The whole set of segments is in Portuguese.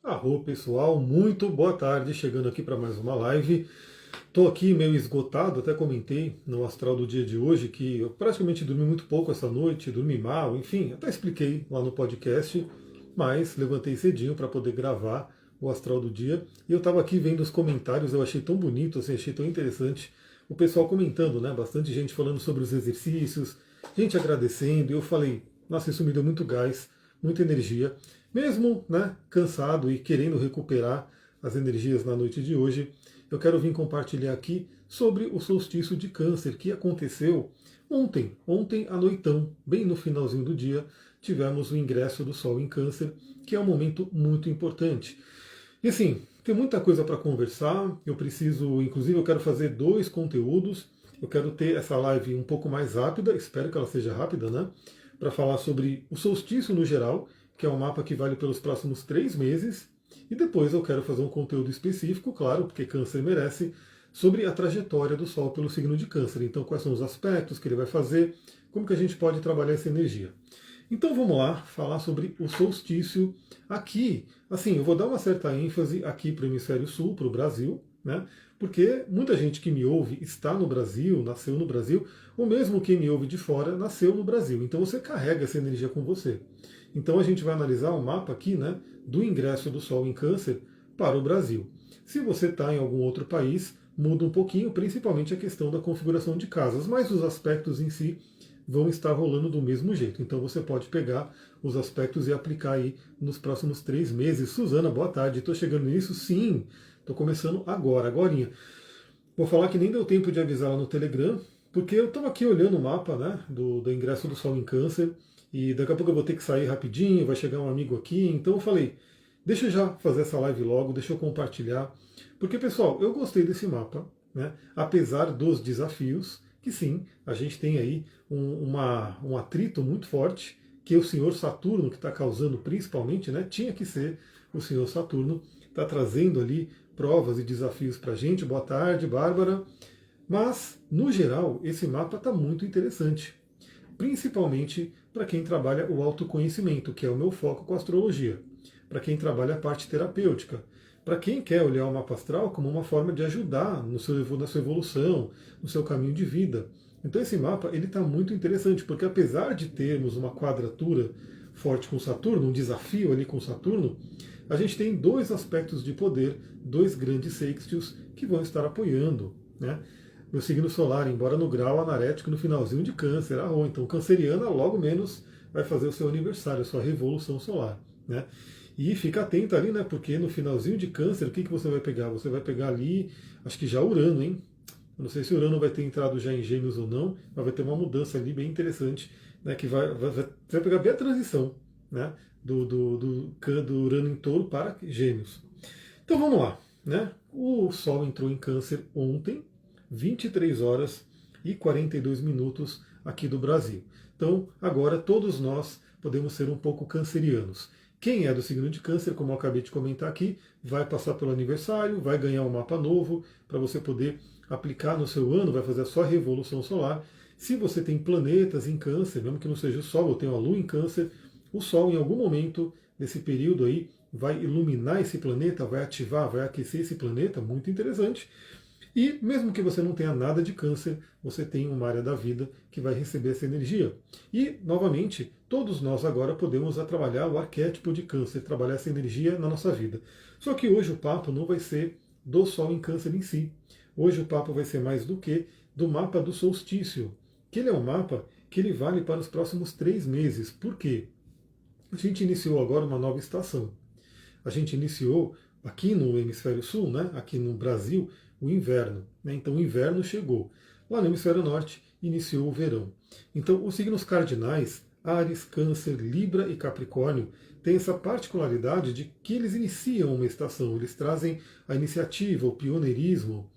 Arro pessoal, muito boa tarde, chegando aqui para mais uma live. Estou aqui meio esgotado, até comentei no astral do dia de hoje que eu praticamente dormi muito pouco essa noite, dormi mal, enfim, até expliquei lá no podcast, mas levantei cedinho para poder gravar o astral do dia. E eu estava aqui vendo os comentários, eu achei tão bonito, assim, achei tão interessante o pessoal comentando, né? Bastante gente falando sobre os exercícios, gente agradecendo, e eu falei, nossa, isso me deu muito gás, muita energia. Mesmo, né, cansado e querendo recuperar as energias na noite de hoje, eu quero vir compartilhar aqui sobre o solstício de Câncer que aconteceu ontem à noitão, bem no finalzinho do dia, tivemos o ingresso do Sol em Câncer, que é um momento muito importante. E assim, tem muita coisa para conversar, eu preciso, inclusive eu quero fazer dois conteúdos, eu quero ter essa live um pouco mais rápida, espero que ela seja rápida, né? Para falar sobre o solstício no geral, que é um mapa que vale pelos próximos 3 meses, e depois eu quero fazer um conteúdo específico, claro, porque Câncer merece, sobre a trajetória do Sol pelo signo de Câncer. Então, quais são os aspectos que ele vai fazer, como que a gente pode trabalhar essa energia. Então vamos lá, falar sobre o solstício aqui. Assim, eu vou dar uma certa ênfase aqui para o hemisfério sul, para o Brasil, né? Porque muita gente que me ouve está no Brasil, nasceu no Brasil, ou mesmo quem me ouve de fora nasceu no Brasil. Então você carrega essa energia com você. Então a gente vai analisar o mapa aqui, né, do ingresso do Sol em Câncer para o Brasil. Se você está em algum outro país, muda um pouquinho, principalmente a questão da configuração de casas, mas os aspectos em si vão estar rolando do mesmo jeito. Então você pode pegar os aspectos e aplicar aí nos próximos 3 meses. Suzana, boa tarde. Estou chegando nisso? Sim. Estou começando agora, agorinha. Vou falar que nem deu tempo de avisar lá no Telegram, porque eu estava aqui olhando o mapa, né, do ingresso do Sol em Câncer, e daqui a pouco eu vou ter que sair rapidinho, vai chegar um amigo aqui, então eu falei, deixa eu já fazer essa live logo, deixa eu compartilhar, porque pessoal, eu gostei desse mapa, né, apesar dos desafios, que sim, a gente tem aí um atrito muito forte, que é o senhor Saturno, que está causando principalmente, né, tinha que ser o senhor Saturno, está trazendo ali provas e desafios para a gente. Boa tarde, Bárbara. Mas, no geral, esse mapa está muito interessante, principalmente para quem trabalha o autoconhecimento, que é o meu foco com a astrologia, para quem trabalha a parte terapêutica, para quem quer olhar o mapa astral como uma forma de ajudar na sua evolução, no seu caminho de vida. Então esse mapa ele está muito interessante, porque apesar de termos uma quadratura forte com Saturno, um desafio ali com Saturno, a gente tem dois aspectos de poder, dois grandes sextios que vão estar apoiando, né? Meu signo solar, embora no grau anarético no finalzinho de Câncer, então canceriana logo menos vai fazer o seu aniversário, a sua revolução solar, né? E fica atento ali, né? Porque no finalzinho de Câncer, o que você vai pegar? Você vai pegar ali, acho que já Urano, hein? Eu não sei se Urano vai ter entrado já em Gêmeos ou não, mas vai ter uma mudança ali bem interessante, né? Que vai pegar bem a transição, né? Do Urano em Touro para Gêmeos. Então vamos lá, né? O Sol entrou em Câncer ontem, 23 horas e 42 minutos aqui do Brasil. Então agora todos nós podemos ser um pouco cancerianos. Quem é do signo de Câncer, como eu acabei de comentar aqui, vai passar pelo aniversário, vai ganhar um mapa novo para você poder aplicar no seu ano, vai fazer a sua revolução solar. Se você tem planetas em Câncer, mesmo que não seja o Sol, eu tenho a Lua em Câncer, o Sol em algum momento desse período aí vai iluminar esse planeta, vai ativar, vai aquecer esse planeta, muito interessante. E mesmo que você não tenha nada de Câncer, você tem uma área da vida que vai receber essa energia. E, novamente, todos nós agora podemos trabalhar o arquétipo de Câncer, trabalhar essa energia na nossa vida. Só que hoje o papo não vai ser do Sol em Câncer em si. Hoje o papo vai ser mais do que do mapa do solstício, que ele é um mapa que ele vale para os próximos 3 meses. Por quê? A gente iniciou agora uma nova estação. A gente iniciou aqui no hemisfério sul, né, aqui no Brasil, o inverno. Né, então o inverno chegou. Lá no hemisfério norte iniciou o verão. Então os signos cardinais, Áries, Câncer, Libra e Capricórnio, têm essa particularidade de que eles iniciam uma estação, eles trazem a iniciativa, o pioneirismo.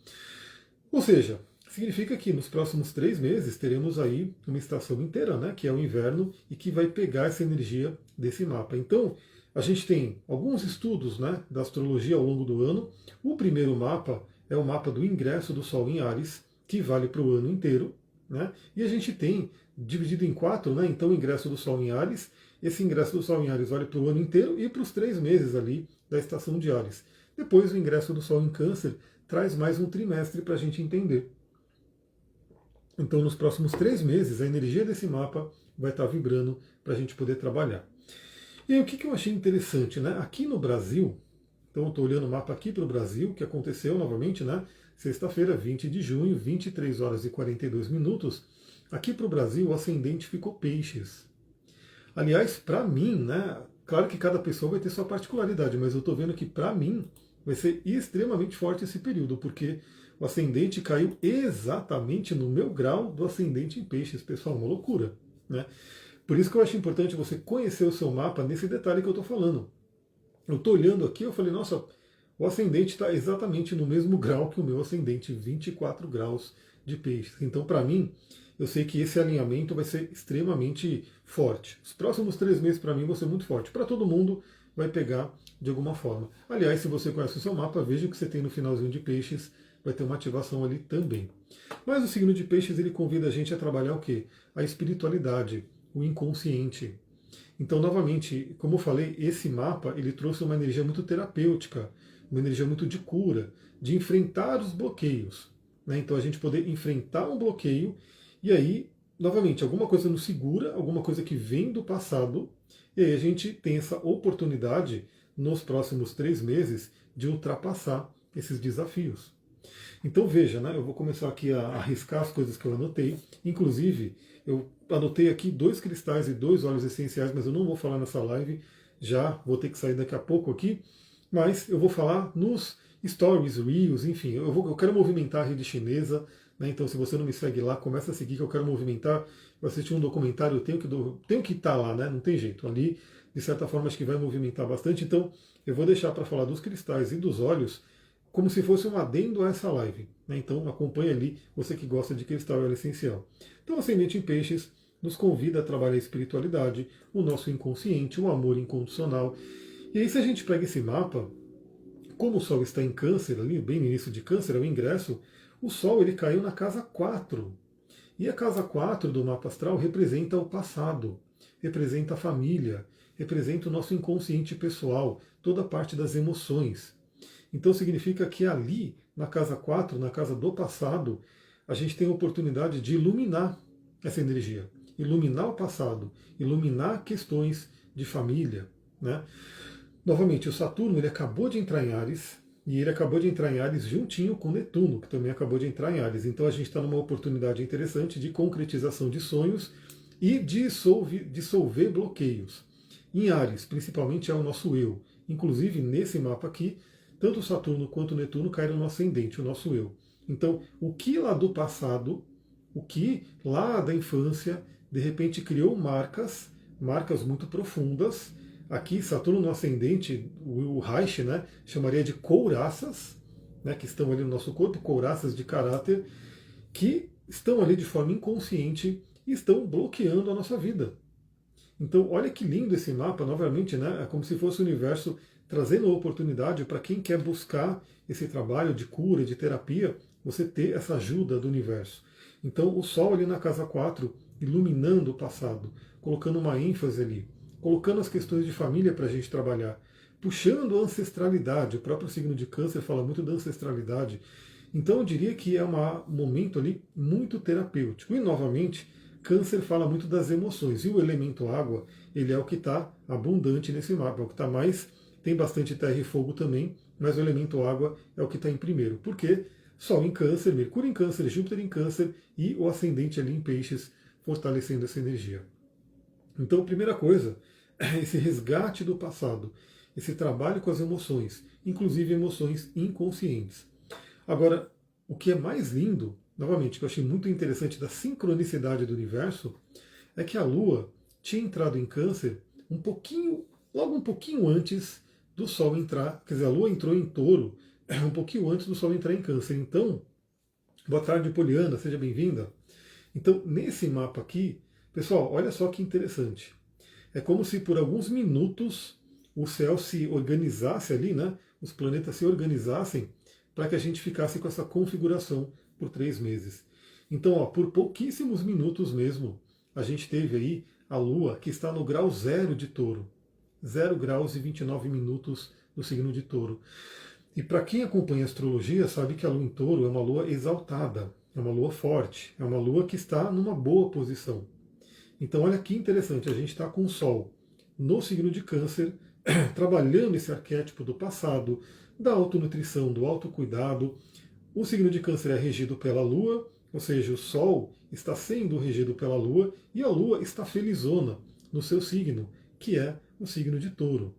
Ou seja, significa que nos próximos 3 meses teremos aí uma estação inteira, né, que é o inverno, e que vai pegar essa energia desse mapa. Então, a gente tem alguns estudos, né, da astrologia ao longo do ano. O primeiro mapa é o mapa do ingresso do Sol em Áries, que vale para o ano inteiro. Né, e a gente tem dividido em 4, então o ingresso do Sol em Áries. Esse ingresso do Sol em Áries vale para o ano inteiro e para os 3 meses ali da estação de Áries. Depois, o ingresso do Sol em Câncer traz mais um trimestre para a gente entender. Então, nos próximos 3 meses, a energia desse mapa vai estar vibrando para a gente poder trabalhar. E aí, o que eu achei interessante, né? Aqui no Brasil, então eu estou olhando o mapa aqui para o Brasil, que aconteceu novamente, né? Sexta-feira, 20 de junho, 23 horas e 42 minutos. Aqui para o Brasil, o ascendente ficou Peixes. Aliás, para mim, né? Claro que cada pessoa vai ter sua particularidade, mas eu estou vendo que para mim vai ser extremamente forte esse período, porque o ascendente caiu exatamente no meu grau do ascendente em Peixes, pessoal, uma loucura, né? Por isso que eu acho importante você conhecer o seu mapa nesse detalhe que eu estou falando. Eu estou olhando aqui, eu falei, nossa, o ascendente está exatamente no mesmo grau que o meu ascendente, 24 graus de Peixes. Então, para mim, eu sei que esse alinhamento vai ser extremamente forte. Os próximos 3 meses, para mim, vão ser muito fortes. Para todo mundo, vai pegar de alguma forma. Aliás, se você conhece o seu mapa, veja o que você tem no finalzinho de Peixes, vai ter uma ativação ali também. Mas o signo de Peixes, ele convida a gente a trabalhar o quê? A espiritualidade, o inconsciente. Então, novamente, como eu falei, esse mapa ele trouxe uma energia muito terapêutica, uma energia muito de cura, de enfrentar os bloqueios. Né? Então, a gente poder enfrentar um bloqueio e aí, novamente, alguma coisa nos segura, alguma coisa que vem do passado, e aí a gente tem essa oportunidade nos próximos 3 meses de ultrapassar esses desafios. Então veja, né, eu vou começar aqui a arriscar as coisas que eu anotei. Inclusive, eu anotei aqui 2 cristais e 2 óleos essenciais, mas eu não vou falar nessa live, já vou ter que sair daqui a pouco aqui. Mas eu vou falar nos stories, reels, enfim, eu quero movimentar a rede chinesa, né, então se você não me segue lá, começa a seguir que eu quero movimentar. Eu assisti um documentário, eu tenho que estar lá, né, não tem jeito. Ali, de certa forma, acho que vai movimentar bastante. Então, eu vou deixar para falar dos cristais e dos óleos como se fosse um adendo a essa live. Né? Então acompanhe ali, você que gosta de cristal e óleo essencial. Então o ascendente em peixes nos convida a trabalhar a espiritualidade, o nosso inconsciente, o amor incondicional. E aí se a gente pega esse mapa, como o Sol está em Câncer, ali bem no início de Câncer, é o ingresso, o Sol ele caiu na casa 4. E a casa 4 do mapa astral representa o passado, representa a família, representa o nosso inconsciente pessoal, toda a parte das emoções. Então significa que ali, na casa 4, na casa do passado, a gente tem a oportunidade de iluminar essa energia, iluminar o passado, iluminar questões de família. Né? Novamente, o Saturno ele acabou de entrar em Áries, e ele acabou de entrar em Áries juntinho com Netuno, que também acabou de entrar em Áries. Então a gente está numa oportunidade interessante de concretização de sonhos e dissolver bloqueios. Em Áries, principalmente, é o nosso eu. Inclusive, nesse mapa aqui, tanto Saturno quanto Netuno caíram no ascendente, o nosso eu. Então, o que lá do passado, o que lá da infância, de repente criou marcas muito profundas. Aqui, Saturno no ascendente, o Reich, né, chamaria de couraças, né, que estão ali no nosso corpo, couraças de caráter, que estão ali de forma inconsciente e estão bloqueando a nossa vida. Então, olha que lindo esse mapa, novamente, né, é como se fosse o universo trazendo a oportunidade para quem quer buscar esse trabalho de cura, de terapia, você ter essa ajuda do universo. Então, o Sol ali na casa 4, iluminando o passado, colocando uma ênfase ali, colocando as questões de família para a gente trabalhar, puxando a ancestralidade. O próprio signo de Câncer fala muito da ancestralidade. Então, eu diria que é um momento ali muito terapêutico. E, novamente, Câncer fala muito das emoções. E o elemento água, ele é o que está abundante nesse mapa, é o que está mais. Tem bastante terra e fogo também, mas o elemento água é o que está em primeiro. Por quê? Sol em Câncer, Mercúrio em Câncer, Júpiter em Câncer e o ascendente ali em Peixes, fortalecendo essa energia. Então, primeira coisa, esse resgate do passado, esse trabalho com as emoções, inclusive emoções inconscientes. Agora, o que é mais lindo, novamente, que eu achei muito interessante da sincronicidade do universo, é que a Lua tinha entrado em Câncer logo um pouquinho antes do Sol entrar, quer dizer, a Lua entrou em Touro um pouquinho antes do Sol entrar em Câncer. Então, boa tarde, Poliana, seja bem-vinda. Então, nesse mapa aqui, pessoal, olha só que interessante. É como se por alguns minutos o céu se organizasse ali, né? Os planetas se organizassem para que a gente ficasse com essa configuração por 3 meses. Então, ó, por pouquíssimos minutos mesmo, a gente teve aí a Lua que está no grau 0 de Touro. 0 graus e 29 minutos no signo de Touro. E para quem acompanha a astrologia sabe que a lua em Touro é uma lua exaltada, é uma lua forte, é uma lua que está numa boa posição. Então olha que interessante, a gente está com o Sol no signo de Câncer, trabalhando esse arquétipo do passado, da autonutrição, do autocuidado. O signo de Câncer é regido pela Lua, ou seja, o Sol está sendo regido pela Lua e a Lua está felizona no seu signo, que é o signo de Touro.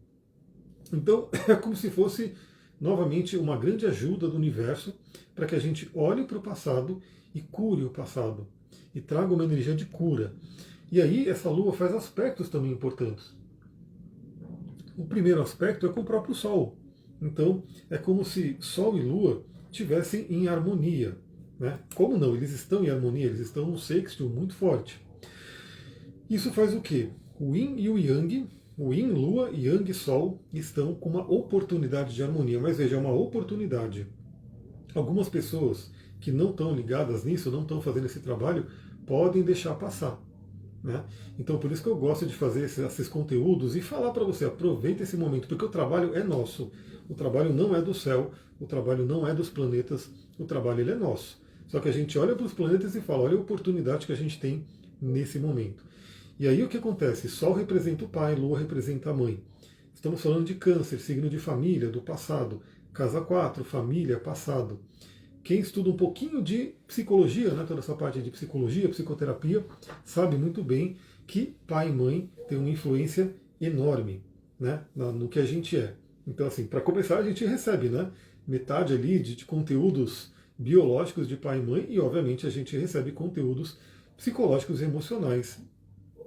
Então é como se fosse novamente uma grande ajuda do universo para que a gente olhe para o passado e cure o passado e traga uma energia de cura. E aí essa Lua faz aspectos também importantes. O primeiro aspecto é com o próprio Sol. Então é como se Sol e Lua estivessem em harmonia. Né? Como não? Eles estão em harmonia, eles estão num sextil muito forte. Isso faz o quê? O Yin e o Yang, o Yin, Lua, e Yang, Sol, estão com uma oportunidade de harmonia. Mas veja, é uma oportunidade. Algumas pessoas que não estão ligadas nisso, não estão fazendo esse trabalho, podem deixar passar. Né? Então por isso que eu gosto de fazer esses conteúdos e falar para você, aproveita esse momento, porque o trabalho é nosso. O trabalho não é do céu, o trabalho não é dos planetas, o trabalho ele é nosso. Só que a gente olha para os planetas e fala, olha a oportunidade que a gente tem nesse momento. E aí o que acontece? Sol representa o pai, Lua representa a mãe. Estamos falando de Câncer, signo de família, do passado. Casa 4, família, passado. Quem estuda um pouquinho de psicologia, né, toda essa parte de psicologia, psicoterapia, sabe muito bem que pai e mãe têm uma influência enorme, né, no que a gente é. Então, assim, para começar, a gente recebe, né, metade ali de conteúdos biológicos de pai e mãe e, obviamente, a gente recebe conteúdos psicológicos e emocionais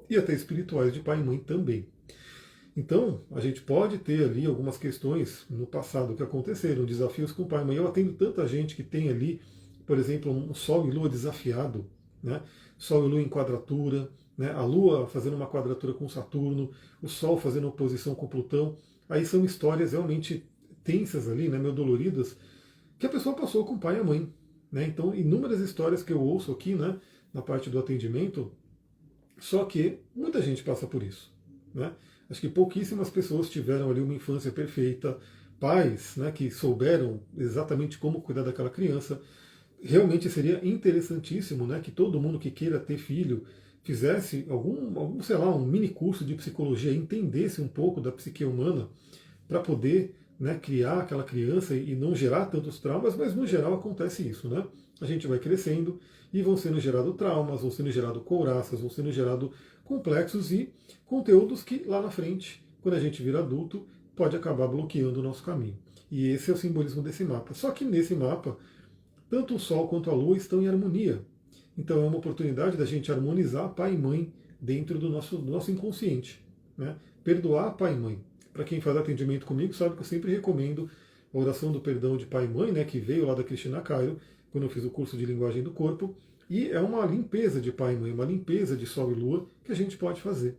e até espirituais de pai e mãe também. Então, a gente pode ter ali algumas questões no passado que aconteceram, desafios com o pai e mãe. Eu atendo tanta gente que tem ali, por exemplo, um Sol e Lua desafiado, né? Sol e Lua em quadratura, né? A Lua fazendo uma quadratura com Saturno, o Sol fazendo oposição com Plutão. Aí são histórias realmente tensas ali, né? Meio doloridas, que a pessoa passou com o pai e a mãe. Né? Então, inúmeras histórias que eu ouço aqui, né, na parte do atendimento, só que muita gente passa por isso. Né? Acho que pouquíssimas pessoas tiveram ali uma infância perfeita, pais, né, que souberam exatamente como cuidar daquela criança. Realmente seria interessantíssimo, né, que todo mundo que queira ter filho fizesse algum, sei lá, um mini curso de psicologia, entendesse um pouco da psique humana para poder, né, criar aquela criança e não gerar tantos traumas, mas no geral acontece isso, né? A gente vai crescendo e vão sendo gerados traumas, vão sendo gerados couraças, vão sendo gerados complexos e conteúdos que lá na frente, quando a gente vira adulto, pode acabar bloqueando o nosso caminho. E esse é o simbolismo desse mapa. Só que nesse mapa, tanto o Sol quanto a Lua estão em harmonia. Então é uma oportunidade da gente harmonizar pai e mãe dentro do nosso inconsciente. Né? Perdoar pai e mãe. Para quem faz atendimento comigo, sabe que eu sempre recomendo a oração do perdão de pai e mãe, né, que veio lá da Cristina Cairo, quando eu fiz o curso de linguagem do corpo. E é uma limpeza de pai e mãe, uma limpeza de Sol e Lua que a gente pode fazer.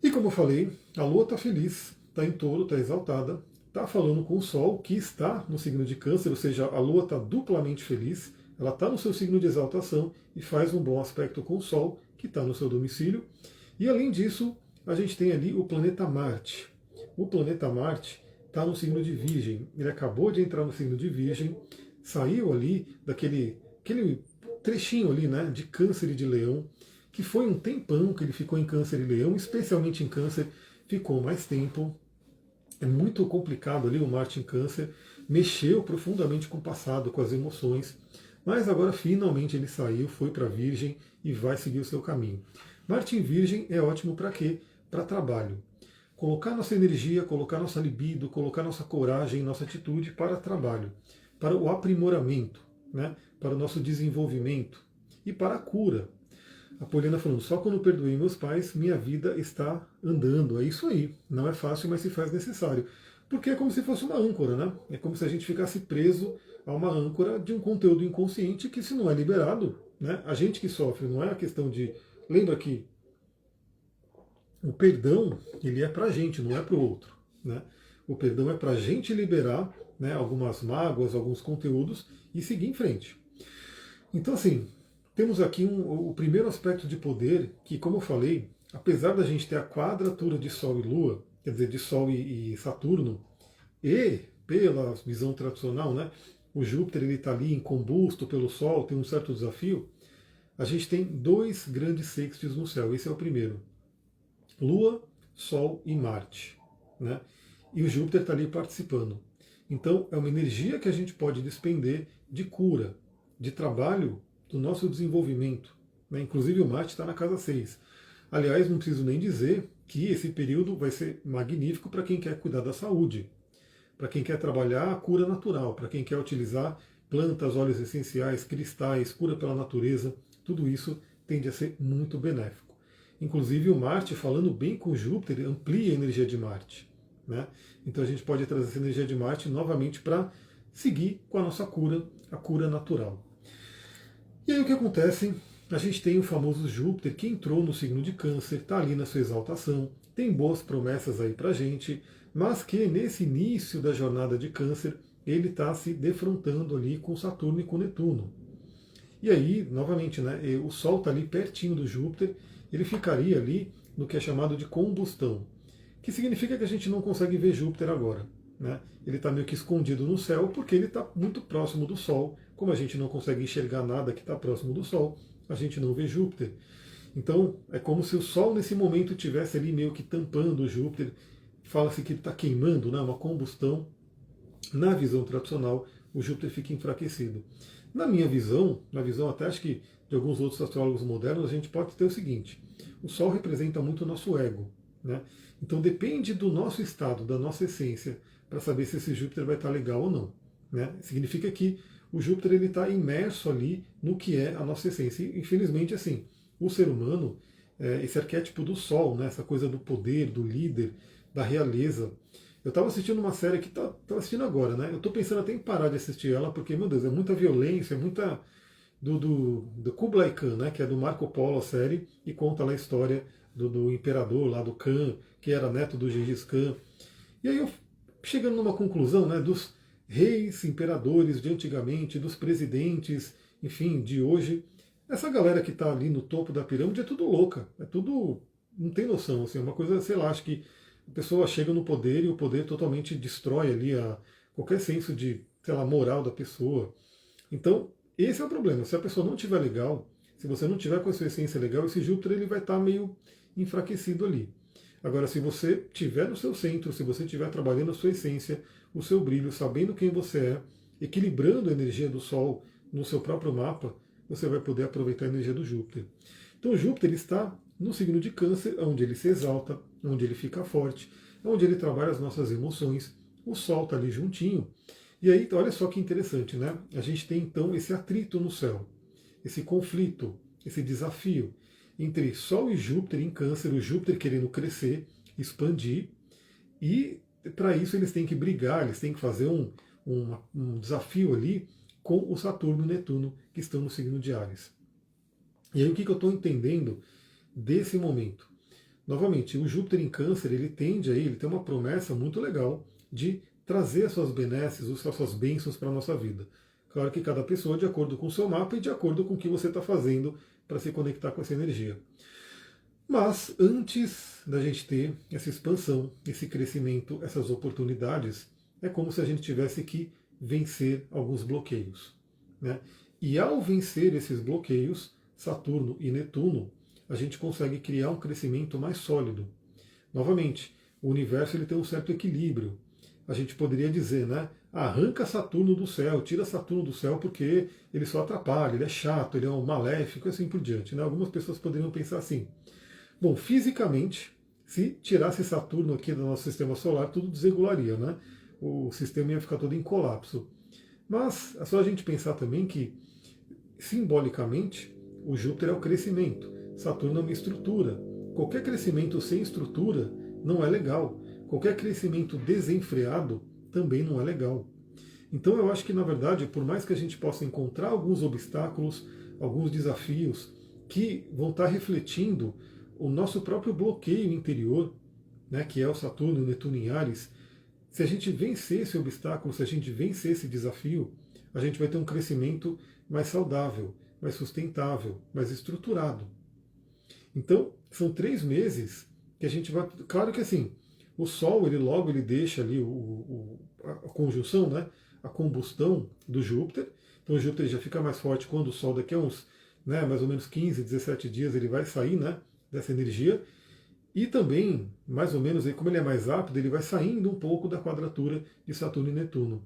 E como eu falei, a Lua está feliz, está em Touro, está exaltada, está falando com o Sol, que está no signo de Câncer, ou seja, a Lua está duplamente feliz, ela está no seu signo de exaltação e faz um bom aspecto com o Sol, que está no seu domicílio. E além disso, a gente tem ali o planeta Marte. O planeta Marte está no signo de Virgem, ele acabou de entrar no signo de Virgem, saiu ali daquele trechinho ali, né, de Câncer e de Leão, que foi um tempão que ele ficou em Câncer e Leão, especialmente em Câncer, ficou mais tempo. É muito complicado ali o Marte em Câncer, mexeu profundamente com o passado, com as emoções, mas agora finalmente ele saiu, foi para Virgem e vai seguir o seu caminho. Marte em Virgem é ótimo para quê? Para trabalho. Colocar nossa energia, colocar nossa libido, colocar nossa coragem, nossa atitude para trabalho, para o aprimoramento, né? Para o nosso desenvolvimento e para a cura. A Poliana falando, só quando perdoei meus pais, minha vida está andando. É isso aí. Não é fácil, mas se faz necessário. Porque é como se fosse uma âncora, né? É como se a gente ficasse preso a uma âncora de um conteúdo inconsciente que, se não é liberado, né? A gente que sofre, não é a questão de... Lembra que o perdão, ele é para a gente, não é para o outro, né? O perdão é para a gente liberar, né, algumas mágoas, alguns conteúdos e seguir em frente. Então, assim, temos aqui o primeiro aspecto de poder que, como eu falei, apesar da gente ter a quadratura de Sol e Lua, quer dizer, de Sol e Saturno, E, pela visão tradicional, né, o Júpiter ele está ali em combusto pelo Sol, tem um certo desafio. A gente tem dois grandes sextos no céu. Esse é o primeiro: Lua, Sol e Marte, né? E o Júpiter está ali participando. Então, é uma energia que a gente pode despender de cura, de trabalho do nosso desenvolvimento. Né? Inclusive, o Marte está na casa 6. Aliás, não preciso nem dizer que esse período vai ser magnífico para quem quer cuidar da saúde, para quem quer trabalhar a cura natural, para quem quer utilizar plantas, óleos essenciais, cristais, cura pela natureza. Tudo isso tende a ser muito benéfico. Inclusive, o Marte, falando bem com Júpiter, amplia a energia de Marte. Né? Então a gente pode trazer essa energia de Marte novamente para seguir com a nossa cura, a cura natural. E aí o que acontece? A gente tem o famoso Júpiter que entrou no signo de Câncer, está ali na sua exaltação, tem boas promessas aí para a gente, mas que nesse início da jornada de Câncer ele está se defrontando ali com Saturno e com Netuno. E aí, novamente, né, o Sol está ali pertinho do Júpiter, ele ficaria ali no que é chamado de combustão, que significa que a gente não consegue ver Júpiter agora. Né? Ele está meio que escondido no céu porque ele está muito próximo do Sol. Como a gente não consegue enxergar nada que está próximo do Sol, a gente não vê Júpiter. Então é como se o Sol nesse momento estivesse ali meio que tampando o Júpiter. Fala-se que ele está queimando, né? Uma combustão. Na visão tradicional, o Júpiter fica enfraquecido. Na minha visão, na visão até acho que de alguns outros astrólogos modernos, a gente pode ter o seguinte: o Sol representa muito o nosso ego. Né? Então depende do nosso estado, da nossa essência, para saber se esse Júpiter vai estar legal ou não. Né? Significa que o Júpiter ele está imerso ali no que é a nossa essência. E, infelizmente, assim, o ser humano, esse arquétipo do Sol, né? Essa coisa do poder, do líder, da realeza. Eu estava assistindo uma série que estava assistindo agora, né? Eu estou pensando até em parar de assistir ela, porque, meu Deus, é muita violência, é muita. Do Kublai Khan, né? Que é do Marco Polo, a série, e conta lá a história do imperador lá do Khan, que era neto do Gengis Khan. E aí eu chegando numa conclusão, né, dos reis, imperadores de antigamente, dos presidentes, enfim, de hoje, essa galera que está ali no topo da pirâmide é tudo louca, é tudo, não tem noção, assim, é uma coisa, sei lá, acho que a pessoa chega no poder e o poder totalmente destrói ali qualquer senso de, sei lá, moral da pessoa. Então, esse é o problema, se a pessoa não estiver legal, se você não tiver com a sua essência legal, esse Júpiter ele vai estar meio enfraquecido ali. Agora, se você estiver no seu centro, se você estiver trabalhando a sua essência, o seu brilho, sabendo quem você é, equilibrando a energia do Sol no seu próprio mapa, você vai poder aproveitar a energia do Júpiter. Então, o Júpiter está no signo de Câncer, onde ele se exalta, onde ele fica forte, onde ele trabalha as nossas emoções. O Sol está ali juntinho. E aí, olha só que interessante, né? A gente tem então esse atrito no céu, esse conflito, esse desafio entre Sol e Júpiter em Câncer, o Júpiter querendo crescer, expandir, e para isso eles têm que brigar, eles têm que fazer um desafio ali com o Saturno e Netuno, que estão no signo de Áries. E aí o que eu estou entendendo desse momento? Novamente, o Júpiter em Câncer, ele tende a ele tem uma promessa muito legal de trazer as suas benesses, as suas bênçãos para a nossa vida. Claro que cada pessoa de acordo com o seu mapa e de acordo com o que você está fazendo para se conectar com essa energia. Mas antes da gente ter essa expansão, esse crescimento, essas oportunidades, é como se a gente tivesse que vencer alguns bloqueios. Né? E ao vencer esses bloqueios, Saturno e Netuno, a gente consegue criar um crescimento mais sólido. Novamente, o universo ele tem um certo equilíbrio. A gente poderia dizer, né? Arranca Saturno do céu, tira Saturno do céu porque ele só atrapalha, ele é chato, ele é um maléfico e assim por diante. Né? Algumas pessoas poderiam pensar assim. Bom, fisicamente, se tirasse Saturno aqui do nosso sistema solar, tudo desregularia, né? O sistema ia ficar todo em colapso. Mas é só a gente pensar também que, simbolicamente, o Júpiter é o crescimento, Saturno é uma estrutura. Qualquer crescimento sem estrutura não é legal. Qualquer crescimento desenfreado também não é legal. Então eu acho que, na verdade, por mais que a gente possa encontrar alguns obstáculos, alguns desafios que vão estar refletindo o nosso próprio bloqueio interior, né, que é o Saturno e o Netuno em Áries, se a gente vencer esse obstáculo, se a gente vencer esse desafio, a gente vai ter um crescimento mais saudável, mais sustentável, mais estruturado. Então, são 3 meses que a gente vai... Claro que assim, o Sol, ele logo ele deixa ali a conjunção, né, a combustão do Júpiter. Então o Júpiter já fica mais forte quando o Sol daqui a uns, né, mais ou menos 15, 17 dias ele vai sair, né, dessa energia. E também, mais ou menos, como ele é mais rápido, ele vai saindo um pouco da quadratura de Saturno e Netuno.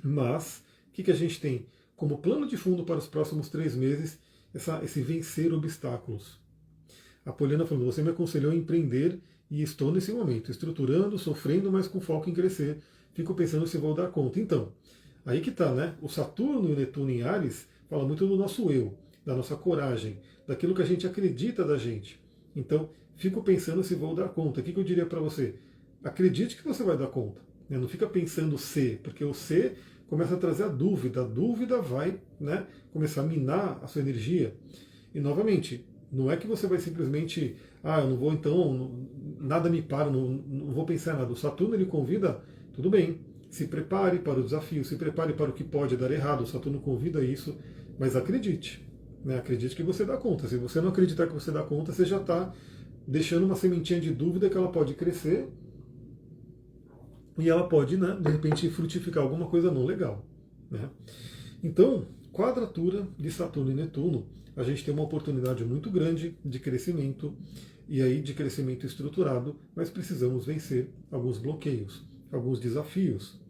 Mas, o que a gente tem como plano de fundo para os próximos 3 meses? Esse vencer obstáculos. A Poliana falando, você me aconselhou a empreender e estou nesse momento, estruturando, sofrendo, mas com foco em crescer. Fico pensando se vou dar conta. Então, aí que está, né? O Saturno e o Netuno em Áries fala muito do nosso eu, da nossa coragem, daquilo que a gente acredita da gente. Então, fico pensando se vou dar conta. O que eu diria para você? Acredite que você vai dar conta. Né? Não fica pensando se, porque o se começa a trazer a dúvida vai, né, começar a minar a sua energia. E novamente, não é que você vai simplesmente, eu não vou então, nada me para, não vou pensar em nada. O Saturno ele convida, tudo bem, se prepare para o desafio, se prepare para o que pode dar errado. O Saturno convida isso, mas acredite. Né? Acredite que você dá conta. Se você não acreditar que você dá conta, você já está deixando uma sementinha de dúvida que ela pode crescer e ela pode, né, de repente, frutificar alguma coisa não legal. Né? Então, quadratura de Saturno e Netuno, a gente tem uma oportunidade muito grande de crescimento, e aí de crescimento estruturado, mas precisamos vencer alguns bloqueios, alguns desafios.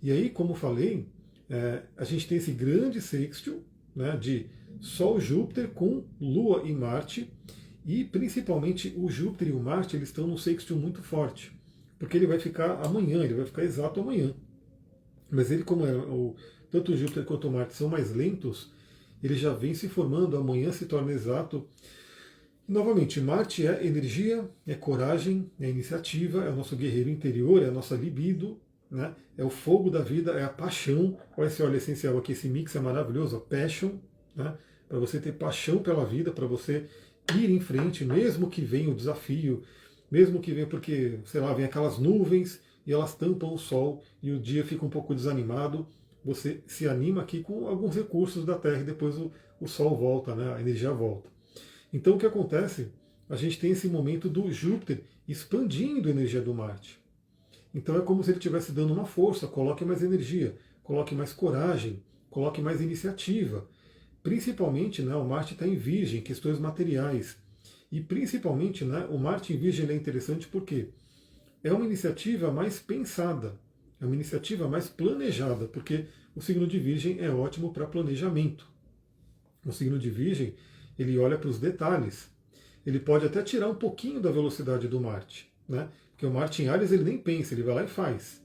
E aí, como falei, a gente tem esse grande sextil, né, de Sol, Júpiter com Lua e Marte, e principalmente o Júpiter e o Marte eles estão num sextil muito forte, porque ele vai ficar amanhã, ele vai ficar exato amanhã. Mas ele, como tanto o Júpiter quanto o Marte são mais lentos, ele já vem se formando, amanhã se torna exato. E, novamente, Marte é energia, é coragem, é iniciativa, é o nosso guerreiro interior, é a nossa libido, né? É o fogo da vida, é a paixão. Olha esse óleo essencial aqui, esse mix é maravilhoso, a passion, né? Para você ter paixão pela vida, para você ir em frente, mesmo que venha o desafio, mesmo que venha porque, sei lá, vem aquelas nuvens e elas tampam o sol e o dia fica um pouco desanimado, você se anima aqui com alguns recursos da Terra e depois o sol volta, né? A energia volta. Então o que acontece? A gente tem esse momento do Júpiter expandindo a energia do Marte. Então é como se ele estivesse dando uma força, coloque mais energia, coloque mais coragem, coloque mais iniciativa. Principalmente, né, o Marte está em Virgem, questões materiais. E principalmente, né, o Marte em Virgem é interessante porque é uma iniciativa mais pensada, é uma iniciativa mais planejada, porque o signo de Virgem é ótimo para planejamento. O signo de Virgem, ele olha para os detalhes. Ele pode até tirar um pouquinho da velocidade do Marte, né? Porque o Marte em Áries ele nem pensa, ele vai lá e faz.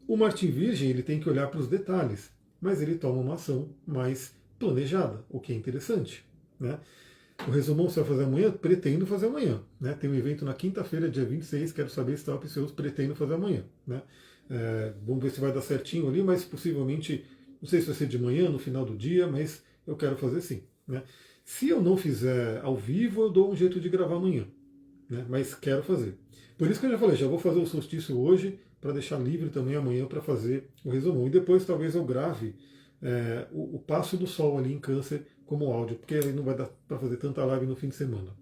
O Marte em Virgem ele tem que olhar para os detalhes, mas ele toma uma ação mais planejada, o que é interessante, né? O resumão você vai fazer amanhã? Pretendo fazer amanhã. Né? Tem um evento na quinta-feira, dia 26, quero saber se está para os pretendo fazer amanhã. Né? Vamos ver se vai dar certinho ali, mas possivelmente, não sei se vai ser de manhã, no final do dia, mas eu quero fazer sim. Né? Se eu não fizer ao vivo, eu dou um jeito de gravar amanhã. Né? Mas quero fazer. Por isso que eu já falei, já vou fazer o solstício hoje, para deixar livre também amanhã para fazer o resumão. E depois talvez eu grave o passo do Sol ali em Câncer como áudio, porque aí não vai dar para fazer tanta live no fim de semana.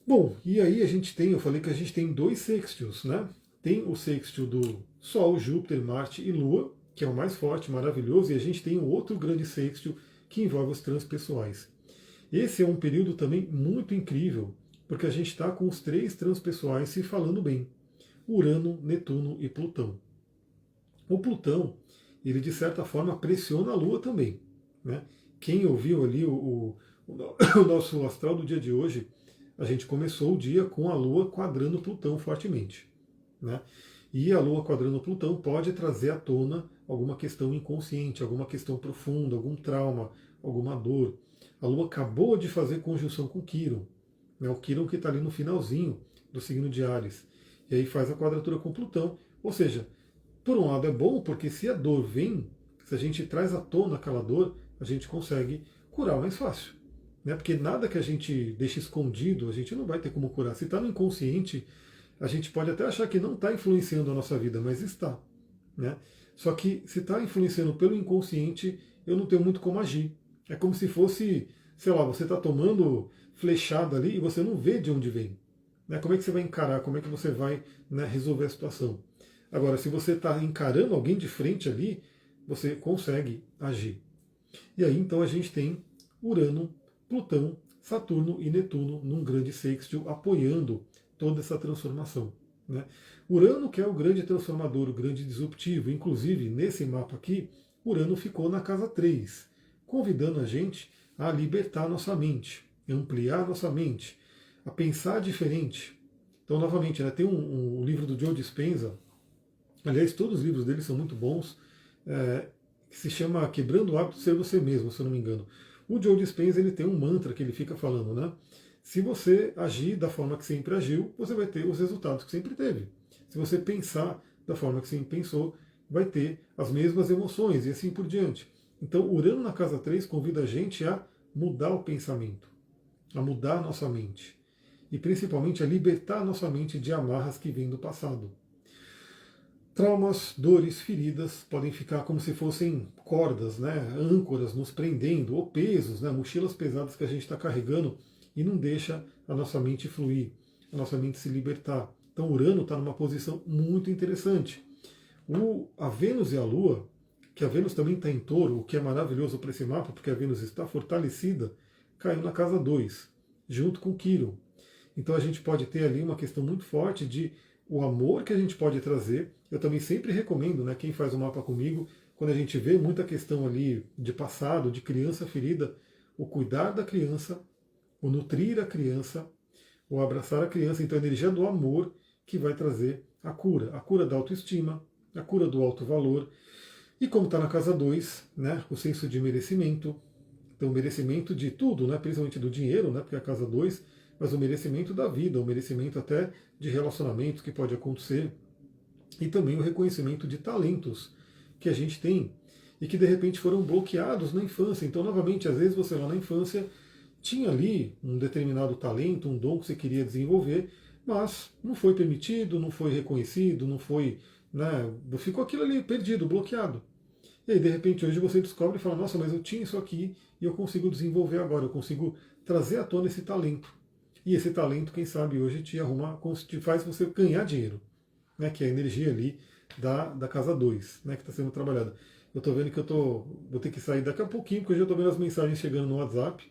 Bom, e aí eu falei que a gente tem 2 sextios, né? Tem o sextil do Sol, Júpiter, Marte e Lua, que é o mais forte, maravilhoso, e a gente tem um outro grande sextil que envolve os transpessoais. Esse é um período também muito incrível, porque a gente está com os 3 transpessoais se falando bem. Urano, Netuno e Plutão. O Plutão, ele de certa forma pressiona a Lua também, né? Quem ouviu ali o nosso astral do dia de hoje, a gente começou o dia com a Lua quadrando Plutão fortemente. Né? E a Lua quadrando Plutão pode trazer à tona alguma questão inconsciente, alguma questão profunda, algum trauma, alguma dor. A Lua acabou de fazer conjunção com Quirón, né? O Quirón que está ali no finalzinho do signo de Áries. E aí faz a quadratura com Plutão. Ou seja, por um lado é bom, porque se a dor vem, se a gente traz à tona aquela dor, a gente consegue curar mais fácil. Né? Porque nada que a gente deixa escondido, a gente não vai ter como curar. Se está no inconsciente, a gente pode até achar que não está influenciando a nossa vida, mas está. Né? Só que se está influenciando pelo inconsciente, eu não tenho muito como agir. É como se fosse, sei lá, você está tomando flechada ali e você não vê de onde vem. Né? Como é que você vai encarar? Como é que você vai, né, resolver a situação? Agora, se você está encarando alguém de frente ali, você consegue agir. E aí então a gente tem Urano, Plutão, Saturno e Netuno num grande sextil apoiando toda essa transformação. Né? Urano, que é o grande transformador, o grande disruptivo, inclusive nesse mapa aqui, Urano ficou na casa 3, convidando a gente a libertar nossa mente, ampliar nossa mente, a pensar diferente. Então, novamente, né, tem um livro do Joe Dispenza, aliás, todos os livros dele são muito bons, que se chama Quebrando o Hábito de Ser Você Mesmo, se eu não me engano. O Joe Dispenza ele tem um mantra que ele fica falando, né? Se você agir da forma que sempre agiu, você vai ter os resultados que sempre teve. Se você pensar da forma que sempre pensou, vai ter as mesmas emoções e assim por diante. Então, Urano na casa 3 convida a gente a mudar o pensamento, a mudar a nossa mente. E principalmente a libertar a nossa mente de amarras que vêm do passado. Traumas, dores, feridas podem ficar como se fossem cordas, né, âncoras nos prendendo, ou pesos, né, mochilas pesadas que a gente está carregando e não deixa a nossa mente fluir, a nossa mente se libertar. Então Urano está numa posição muito interessante. A Vênus e a Lua, que a Vênus também está em Touro, o que é maravilhoso para esse mapa, porque a Vênus está fortalecida, caiu na casa 2, junto com Quirón. Então a gente pode ter ali uma questão muito forte de o amor que a gente pode trazer. Eu também sempre recomendo, né, quem faz o mapa comigo, quando a gente vê muita questão ali de passado, de criança ferida, o cuidar da criança, o nutrir a criança, o abraçar a criança. Então a energia do amor que vai trazer a cura da autoestima, a cura do alto valor. E como está na casa 2, né, o senso de merecimento, então o merecimento de tudo, né, principalmente do dinheiro, né, porque é a casa 2, mas o merecimento da vida, o merecimento até de relacionamentos que pode acontecer, e também o reconhecimento de talentos que a gente tem e que de repente foram bloqueados na infância. Então, novamente, às vezes você lá na infância tinha ali um determinado talento, um dom que você queria desenvolver, mas não foi permitido, não foi reconhecido, não foi, né, ficou aquilo ali perdido, bloqueado. E aí, de repente, hoje você descobre e fala, nossa, mas eu tinha isso aqui e eu consigo desenvolver agora, eu consigo trazer à tona esse talento. E esse talento, quem sabe, hoje te arruma, te faz você ganhar dinheiro, né, que é a energia ali da casa 2, né, que está sendo trabalhada. Eu estou vendo que vou ter que sair daqui a pouquinho, porque eu já estou vendo as mensagens chegando no WhatsApp.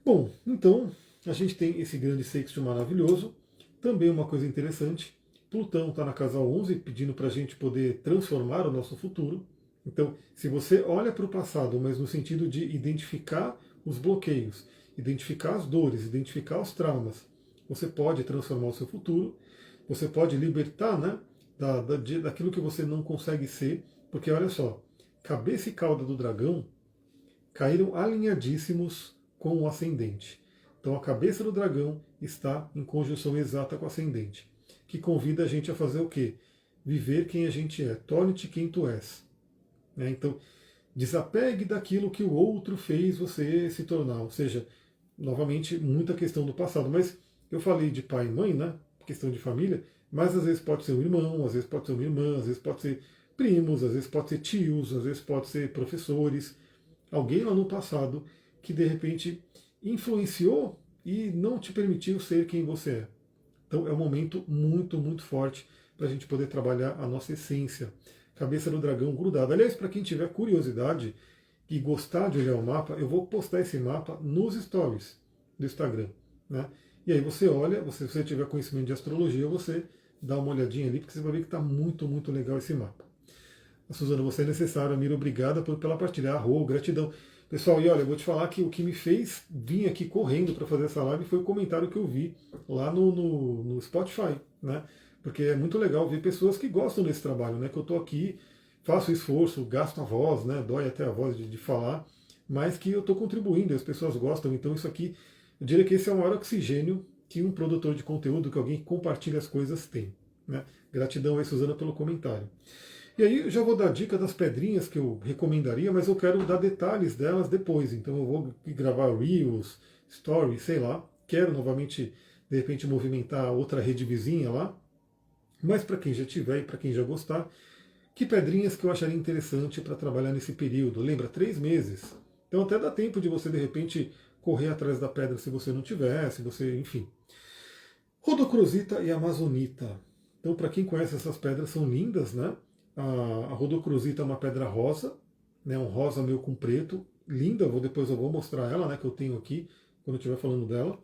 Bom, então, a gente tem esse grande sexto maravilhoso. Também uma coisa interessante, Plutão está na casa 11, pedindo para a gente poder transformar o nosso futuro. Então, se você olha para o passado, mas no sentido de identificar os bloqueios, identificar as dores, identificar os traumas, você pode transformar o seu futuro, você pode libertar, né, daquilo que você não consegue ser, porque olha só, cabeça e cauda do dragão caíram alinhadíssimos com o ascendente. Então a cabeça do dragão está em conjunção exata com o ascendente, que convida a gente a fazer o quê? Viver quem a gente é, torne-te quem tu és. Né? Então, desapegue daquilo que o outro fez você se tornar, ou seja, novamente, muita questão do passado, mas eu falei de pai e mãe, né? Questão de família, mas às vezes pode ser um irmão, às vezes pode ser uma irmã, às vezes pode ser primos, às vezes pode ser tios, às vezes pode ser professores, alguém lá no passado que de repente influenciou e não te permitiu ser quem você é. Então é um momento muito, muito forte para a gente poder trabalhar a nossa essência. Cabeça do dragão grudada. Aliás, para quem tiver curiosidade e gostar de olhar o mapa, eu vou postar esse mapa nos stories do Instagram. Né? E aí você olha, se você tiver conhecimento de astrologia, você dá uma olhadinha ali, porque você vai ver que está muito, muito legal esse mapa. A Suzana, você é necessário, Amira, obrigada pela partilha. Gratidão. Pessoal, e olha, eu vou te falar que o que me fez vir aqui correndo para fazer essa live foi o comentário que eu vi lá no Spotify, né? Porque é muito legal ver pessoas que gostam desse trabalho, né? Que eu estou aqui, faço esforço, gasto a voz, né? Dói até a voz de falar, mas que eu estou contribuindo, as pessoas gostam. Então isso aqui, eu diria que esse é o maior oxigênio que um produtor de conteúdo, que alguém que compartilha as coisas tem. Né? Gratidão aí, Suzana, pelo comentário. E aí eu já vou dar dica das pedrinhas que eu recomendaria, mas eu quero dar detalhes delas depois. Então eu vou gravar Reels, Stories, sei lá. Quero novamente, de repente, movimentar outra rede vizinha lá. Mas para quem já tiver e para quem já gostar, que pedrinhas que eu acharia interessante para trabalhar nesse período? Lembra, 3 meses. Então até dá tempo de você, de repente, correr atrás da pedra se você não tiver, se você, enfim. Rodocrosita e Amazonita. Então, para quem conhece essas pedras, são lindas, né? A rodocrosita é uma pedra rosa, né? Um rosa meio com preto, linda. Depois eu vou mostrar ela, né? Que eu tenho aqui quando eu estiver falando dela.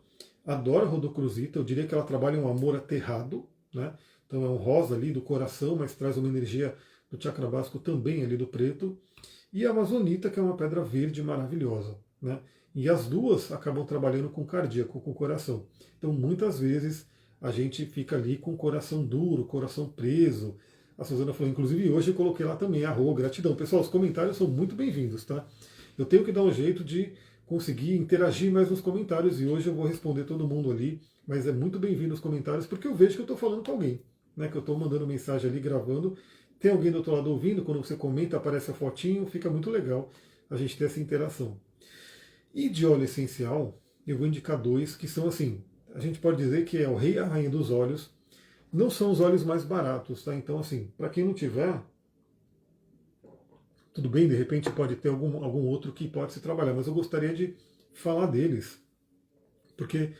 Adoro a rodocrosita. Eu diria que ela trabalha um amor aterrado, né? Então é um rosa ali do coração, mas traz uma energia do chakra básico também ali do preto. E a amazonita, que é uma pedra verde maravilhosa, né? E as duas acabam trabalhando com o cardíaco, com o coração. Então, muitas vezes, a gente fica ali com o coração duro, coração preso. A Suzana falou, inclusive hoje eu coloquei lá também, gratidão. Pessoal, os comentários são muito bem-vindos, tá? Eu tenho que dar um jeito de conseguir interagir mais nos comentários e hoje eu vou responder todo mundo ali, mas é muito bem-vindo os comentários porque eu vejo que eu estou falando com alguém, né? Que eu estou mandando mensagem ali, gravando. Tem alguém do outro lado ouvindo, quando você comenta, aparece a fotinho, fica muito legal a gente ter essa interação. E de óleo essencial, eu vou indicar dois que são assim, a gente pode dizer que é o rei e a rainha dos óleos. Não são os óleos mais baratos, tá? Então, assim, para quem não tiver, tudo bem, de repente pode ter algum outro que pode se trabalhar, mas eu gostaria de falar deles, porque,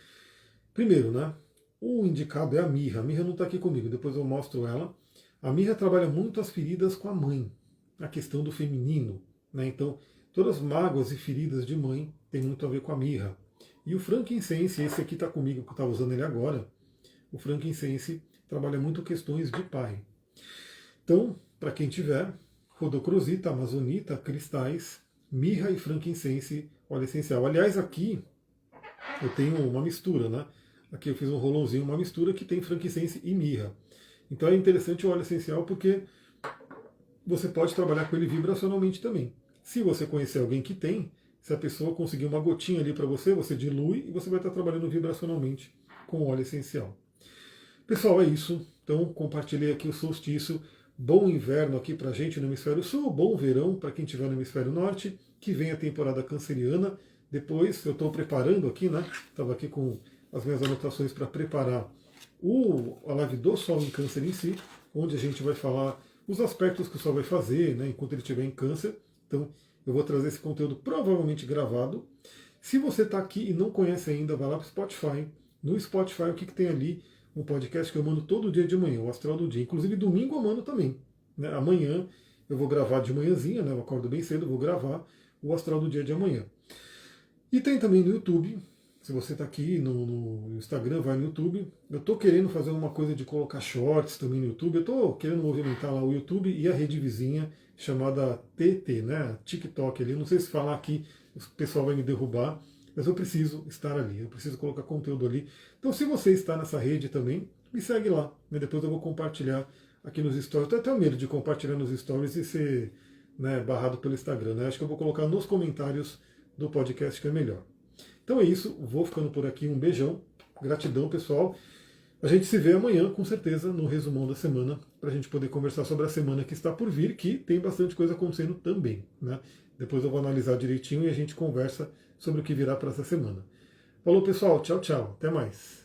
primeiro, né, o indicado é a mirra. A mirra não está aqui comigo, depois eu mostro ela. A mirra trabalha muito as feridas com a mãe, a questão do feminino, né? Então, todas as mágoas e feridas de mãe tem muito a ver com a mirra. E o frankincense, esse aqui está comigo, que eu estava usando ele agora, o frankincense trabalha muito questões de pai. Então, para quem tiver, rodocrosita, amazonita, cristais, mirra e frankincense, óleo essencial. Aliás, aqui eu tenho uma mistura, né? Aqui eu fiz um rolãozinho, uma mistura que tem frankincense e mirra. Então é interessante o óleo essencial porque você pode trabalhar com ele vibracionalmente também. Se você conhecer alguém que tem, se a pessoa conseguir uma gotinha ali para você, você dilui e você vai estar trabalhando vibracionalmente com o óleo essencial. Pessoal, é isso. Então compartilhei aqui o solstício. Bom inverno aqui para a gente no hemisfério sul, bom verão para quem estiver no hemisfério norte, que vem a temporada canceriana. Depois eu estou preparando aqui, né? Estava aqui com as minhas anotações para preparar a live do Sol em Câncer em si, onde a gente vai falar os aspectos que o Sol vai fazer, né, enquanto ele estiver em Câncer. Então eu vou trazer esse conteúdo provavelmente gravado. Se você está aqui e não conhece ainda, vai lá para o Spotify. No Spotify, o que tem ali? Um podcast que eu mando todo dia de manhã, o Astral do Dia. Inclusive domingo eu mando também, né? Amanhã eu vou gravar de manhãzinha, né? Eu acordo bem cedo, vou gravar o Astral do Dia de amanhã. E tem também no YouTube. Se você está aqui no Instagram, vai no YouTube. Eu estou querendo fazer uma coisa de colocar shorts também no YouTube. Eu estou querendo movimentar lá o YouTube e a rede vizinha chamada TT, né? TikTok ali. Não sei se falar aqui, o pessoal vai me derrubar. Mas eu preciso estar ali, eu preciso colocar conteúdo ali. Então, se você está nessa rede também, me segue lá. Né? Depois eu vou compartilhar aqui nos stories. Eu tenho até medo de compartilhar nos stories e ser, né, barrado pelo Instagram. Né? Acho que eu vou colocar nos comentários do podcast que é melhor. Então é isso, vou ficando por aqui. Um beijão, gratidão, pessoal. A gente se vê amanhã, com certeza, no resumão da semana, para a gente poder conversar sobre a semana que está por vir, que tem bastante coisa acontecendo também. Né? Depois eu vou analisar direitinho e a gente conversa sobre o que virá para essa semana. Falou, pessoal. Tchau, tchau. Até mais.